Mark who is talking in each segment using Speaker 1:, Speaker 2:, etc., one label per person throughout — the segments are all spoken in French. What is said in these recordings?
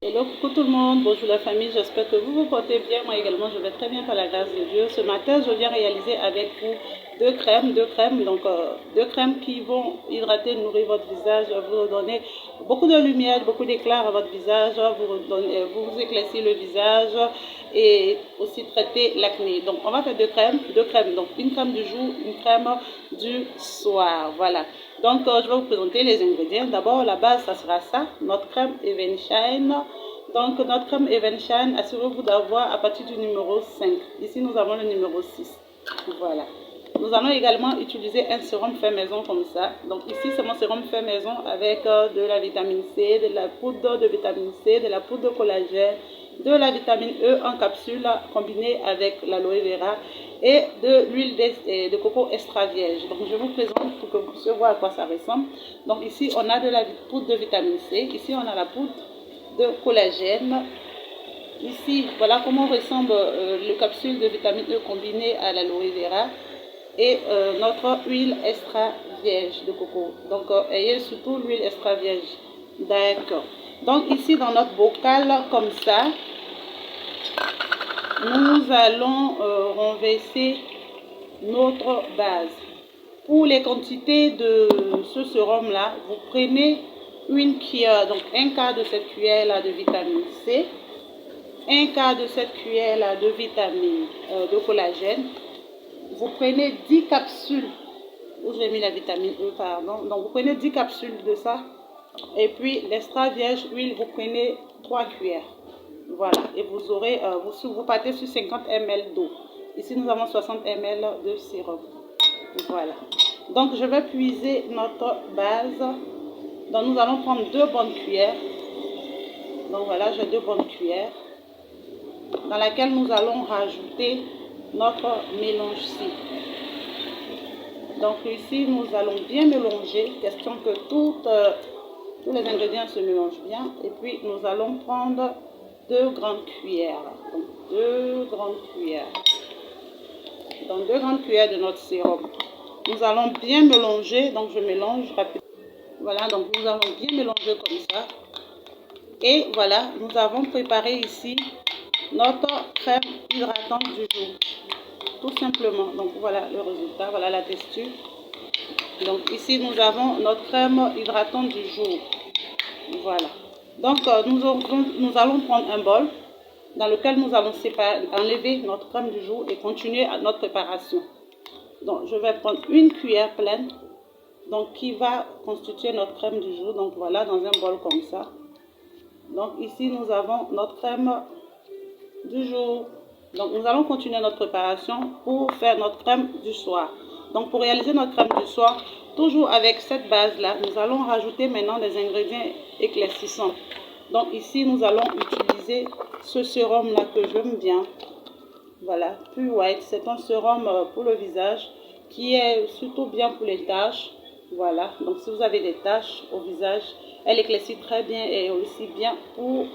Speaker 1: Hello, coucou tout le monde, bonjour la famille, j'espère que vous vous portez bien, moi également je vais très bien par la grâce de Dieu. Ce matin, je viens réaliser avec vous deux crèmes qui vont hydrater, nourrir votre visage, vous donner beaucoup de lumière, beaucoup d'éclat à votre visage, vous éclaircir le visage et aussi traiter l'acné. Donc on va faire deux crèmes, donc une crème du jour, une crème du soir, voilà. Donc je vais vous présenter les ingrédients. D'abord la base, ça sera ça, notre crème Even Shine. Donc notre crème Even Shine, assurez-vous d'avoir à partir du numéro 5. Ici nous avons le numéro 6. Voilà. Nous allons également utiliser un sérum fait maison comme ça. Donc ici c'est mon sérum fait maison avec de la vitamine C, de la poudre de vitamine C, de la poudre de collagène, de la vitamine E en capsule combinée avec l'aloe vera et de l'huile de coco extra vierge. Donc je vous présente pour que vous puissiez voir à quoi ça ressemble. Donc ici on a de la poudre de vitamine C, ici on a la poudre de collagène. Ici voilà comment ressemble le capsule de vitamine E combinée à l'aloe vera et notre huile extra vierge de coco. Donc ayez surtout l'huile extra vierge. D'accord. Donc ici dans notre bocal comme ça, nous allons renverser notre base. Pour les quantités de ce sérum là, vous prenez une cuillère, donc un quart de cette cuillère là de vitamine C, un quart de cette cuillère là de vitamine de collagène. Vous prenez 10 capsules, où j'ai mis la vitamine E, pardon. Donc vous prenez 10 capsules de ça. Et puis l'extra vierge huile, vous prenez 3 cuillères. Voilà. Et vous aurez, vous partez sur 50 ml d'eau. Ici nous avons 60 ml de sérum. Voilà. Donc je vais puiser notre base. Donc nous allons prendre 2 bonnes cuillères. Donc voilà, j'ai 2 bonnes cuillères. Dans laquelle nous allons rajouter notre mélange-ci. Donc ici, nous allons bien mélanger, question que tous les ingrédients se mélangent bien. Et puis, nous allons prendre 2 grandes cuillères. Donc, 2 grandes cuillères. Donc, 2 grandes cuillères de notre sérum. Nous allons bien mélanger. Donc, je mélange rapidement. Voilà, donc nous allons bien mélanger comme ça. Et voilà, nous avons préparé ici notre crème hydratante du jour. Tout simplement. Donc, voilà le résultat. Voilà la texture. Donc ici nous avons notre crème hydratante du jour. Voilà. Donc nous allons prendre un bol dans lequel nous allons enlever notre crème du jour et continuer à notre préparation. Donc je vais prendre une cuillère pleine, donc qui va constituer notre crème du jour. Donc voilà, dans un bol comme ça. Donc ici nous avons notre crème du jour. Donc nous allons continuer notre préparation pour faire notre crème du soir. Donc pour réaliser notre crème du soir, toujours avec cette base là, nous allons rajouter maintenant des ingrédients éclaircissants. Donc ici nous allons utiliser ce sérum là que j'aime bien. Voilà, Pure White, c'est un sérum pour le visage qui est surtout bien pour les taches. Voilà, donc si vous avez des taches au visage, elle éclaircit très bien et aussi bien pour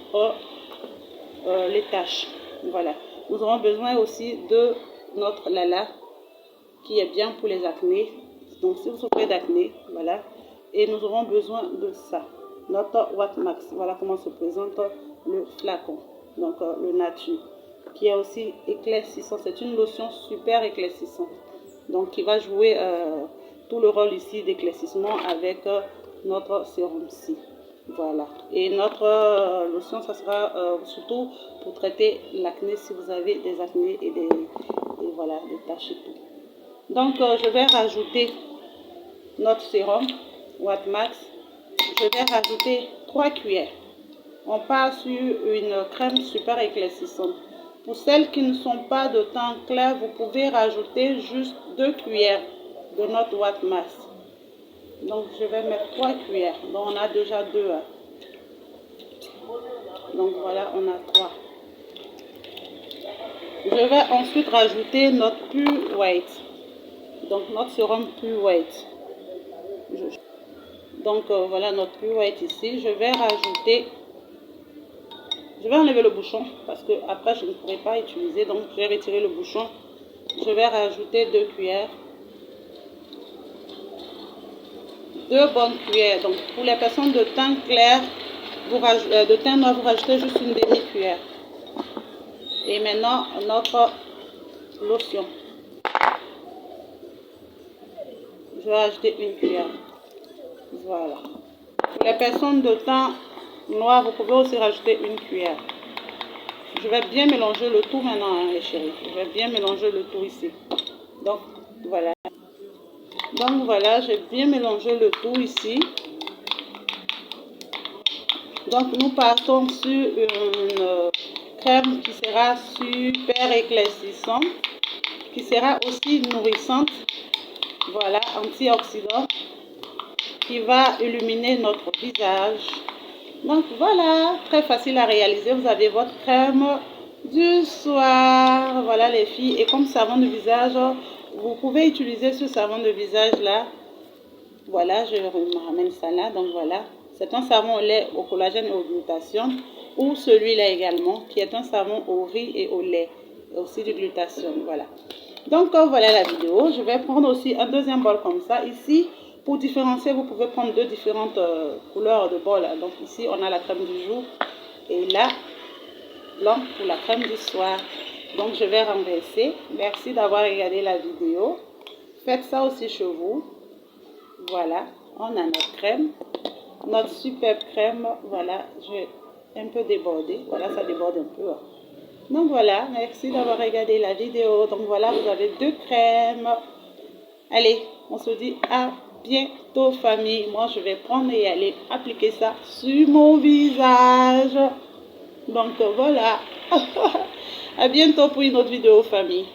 Speaker 1: les taches. Voilà, nous aurons besoin aussi de notre Lala qui est bien pour les acnés. Donc si vous souffrez d'acné, voilà, et nous aurons besoin de ça, notre Watt Max. Voilà comment se présente le flacon, donc le nature, qui est aussi éclaircissant. C'est une lotion super éclaircissante, donc qui va jouer tout le rôle ici d'éclaircissement avec notre sérum-ci. Voilà, et notre lotion, ça sera surtout pour traiter l'acné si vous avez des acnés et voilà, des taches et tout. Donc je vais rajouter notre sérum Watt Max. Je vais rajouter 3 cuillères. On part sur une crème super éclaircissante. Pour celles qui ne sont pas de teint clair, vous pouvez rajouter juste 2 cuillères de notre Watt Max. Donc je vais mettre 3 cuillères. Donc on a déjà 2. Donc voilà, on a 3. Je vais ensuite rajouter notre Pure White. Donc notre sérum Pure White. Donc voilà notre Pure White ici. Je vais enlever le bouchon parce que après je ne pourrai pas utiliser. Donc je vais retirer le bouchon. Je vais rajouter 2 cuillères. 2 bonnes cuillères. Donc pour les personnes de teint clair, de thym noir, vous rajoutez juste une demi-cuillère. Et maintenant, notre lotion. Je vais ajouter une cuillère. Voilà. Pour les personnes de teint noir, vous pouvez aussi rajouter une cuillère. Je vais bien mélanger le tout maintenant, hein, les chéris. Je vais bien mélanger le tout ici. Donc, voilà. Donc, voilà, j'ai bien mélangé le tout ici. Donc, nous partons sur une crème qui sera super éclaircissante, qui sera aussi nourrissante. Voilà, antioxydant, qui va illuminer notre visage. Donc voilà, très facile à réaliser. Vous avez votre crème du soir. Voilà les filles. Et comme savon de visage, vous pouvez utiliser ce savon de visage là. Voilà, je ramène ça là. Donc voilà, c'est un savon au lait, au collagène et au glutathione. Ou celui-là également, qui est un savon au riz et au lait. Et aussi du glutathione. Voilà. Donc voilà la vidéo. Je vais prendre aussi un deuxième bol comme ça. Ici, pour différencier, vous pouvez prendre deux différentes couleurs de bol. Donc ici, on a la crème du jour et là, blanc pour la crème du soir. Donc je vais renverser. Merci d'avoir regardé la vidéo. Faites ça aussi chez vous. Voilà, on a notre crème, notre superbe crème. Voilà, je vais un peu déborder. Voilà, ça déborde un peu. Donc voilà, merci d'avoir regardé la vidéo. Donc voilà, vous avez deux crèmes. Allez, on se dit à bientôt famille. Moi, je vais prendre et aller appliquer ça sur mon visage. Donc voilà, à bientôt pour une autre vidéo famille.